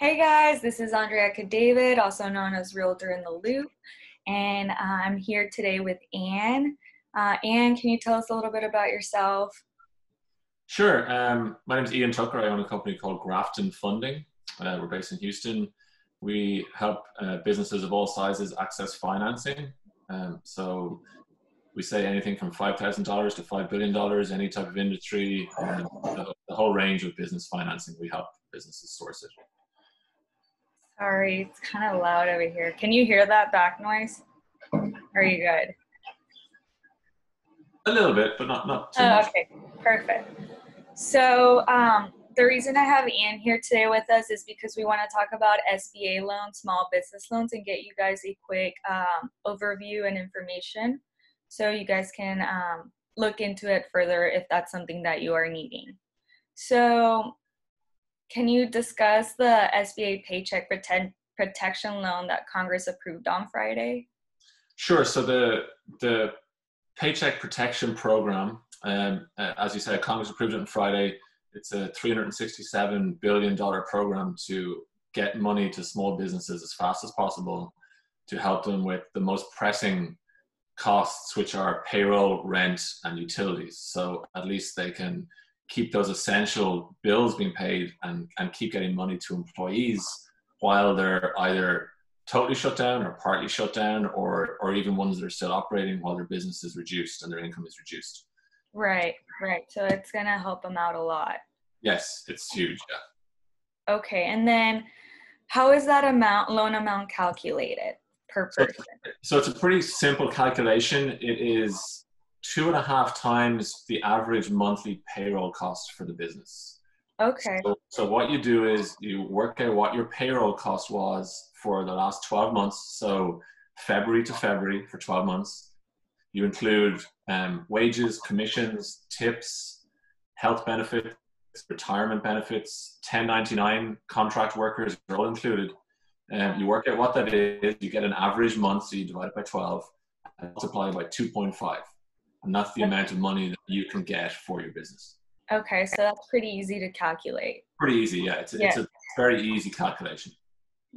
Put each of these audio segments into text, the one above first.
Hey guys, this is Andrea David, also known as Realtor in the Loop, and I'm here today with Ann. Ann, can you tell us a little bit about yourself? Sure. My name is Ian Tucker. I own a company called Grafton Funding. We're based in Houston. We help businesses of all sizes access financing. So we say anything from $5,000 to $5 billion, any type of industry, the whole range of business financing. We help businesses source it. Sorry, it's kind of loud over here. Can you hear that back noise? Are you good? A little bit, but not too Oh, much. okay, perfect. So the reason I have Ann here today with us is because we want to talk about SBA loans, small business loans, and get you guys a quick overview and information so you guys can look into it further if that's something that you are needing. So can you discuss the SBA Paycheck Protection Loan that Congress approved on Friday? Sure. So the Paycheck Protection Program, as you said, Congress approved it on Friday. It's a $367 billion program to get money to small businesses as fast as possible to help them with the most pressing costs, which are payroll, rent, and utilities. So at least they can keep those essential bills being paid and keep getting money to employees while they're either totally shut down or partly shut down, or even ones that are still operating while their business is reduced and their income is reduced. Right. So it's going to help them out a lot. Yes, it's huge. Yeah. Okay. And then how is that loan amount calculated per person? So it's a pretty simple calculation. It is 2.5 times the average monthly payroll cost for the business. Okay. So what you do is you work out what your payroll cost was for the last 12 months. So February to February for 12 months. You include wages, commissions, tips, health benefits, retirement benefits, 1099 contract workers are all included. You work out what that is. You get an average month, so you divide it by 12 and multiply by 2.5. And that's the amount of money that you can get for your business. Okay, so that's pretty easy to calculate. Pretty easy, yeah. It's a very easy calculation.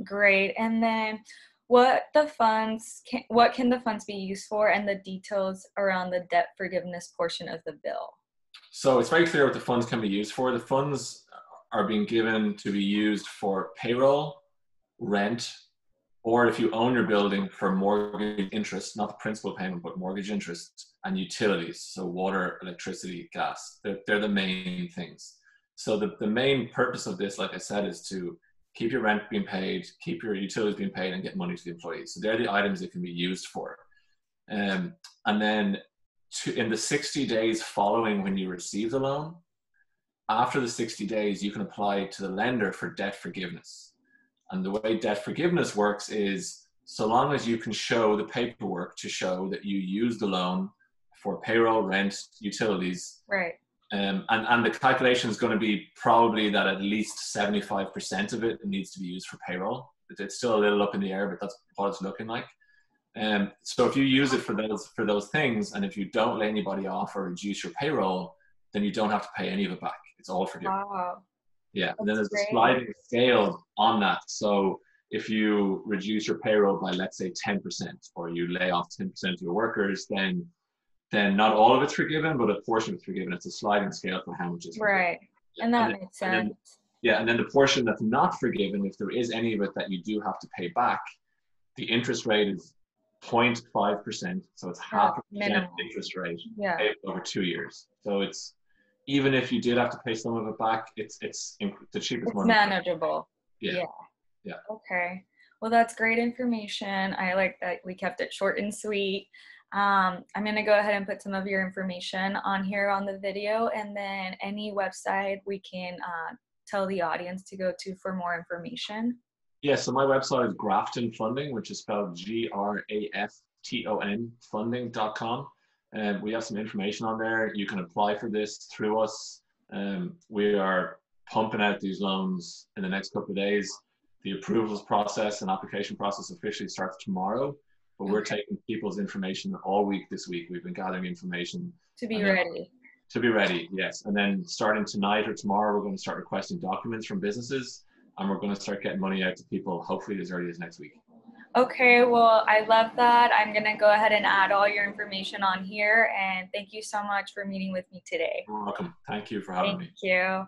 Great. And then what can the funds be used for, and the details around the debt forgiveness portion of the bill? So it's very clear what the funds can be used for. The funds are being given to be used for payroll, rent, or if you own your building, for mortgage interest, not the principal payment, but mortgage interest, and utilities, so water, electricity, gas. They're the main things. So the main purpose of this, like I said, is to keep your rent being paid, keep your utilities being paid, and get money to the employees. So they're the items it can be used for. And then in the 60 days following when you receive the loan, after the 60 days, you can apply to the lender for debt forgiveness. And the way debt forgiveness works is, so long as you can show the paperwork to show that you used the loan for payroll, rent, utilities. Right. And the calculation is going to be probably that at least 75% of it needs to be used for payroll. It's still a little up in the air, but that's what it's looking like. So if you use it for those things, and if you don't lay anybody off or reduce your payroll, then you don't have to pay any of it back. It's all forgiven. Wow. Yeah, and then there's a sliding scale on that. So if you reduce your payroll by, let's say, 10%, or you lay off 10% of your workers, then not all of it's forgiven, but a portion is forgiven. It's a sliding scale for how much is forgiven. Right, and that makes sense. And then the portion that's not forgiven, if there is any of it that you do have to pay back, the interest rate is 0.5%, so it's half a percent interest rate paid over 2 years. So it's, even if you did have to pay some of it back, it's the cheapest. It's manageable. Yeah. Okay. Well, that's great information. I like that we kept it short and sweet. I'm going to go ahead and put some of your information on here on the video, and then any website we can tell the audience to go to for more information. Yeah, so my website is Grafton Funding, which is spelled Grafton funding.com. And we have some information on there. You can apply for this through us. We are pumping out these loans in the next couple of days. The approvals process and application process officially starts tomorrow, but we're taking people's information all week this week. We've been gathering information. To be ready. To be ready, yes. And then starting tonight or tomorrow, we're going to start requesting documents from businesses. and we're going to start getting money out to people hopefully as early as next week. Okay, well, I love that. I'm going to go ahead and add all your information on here. And thank you so much for meeting with me today. You're welcome. Thank you for having me. Thank you.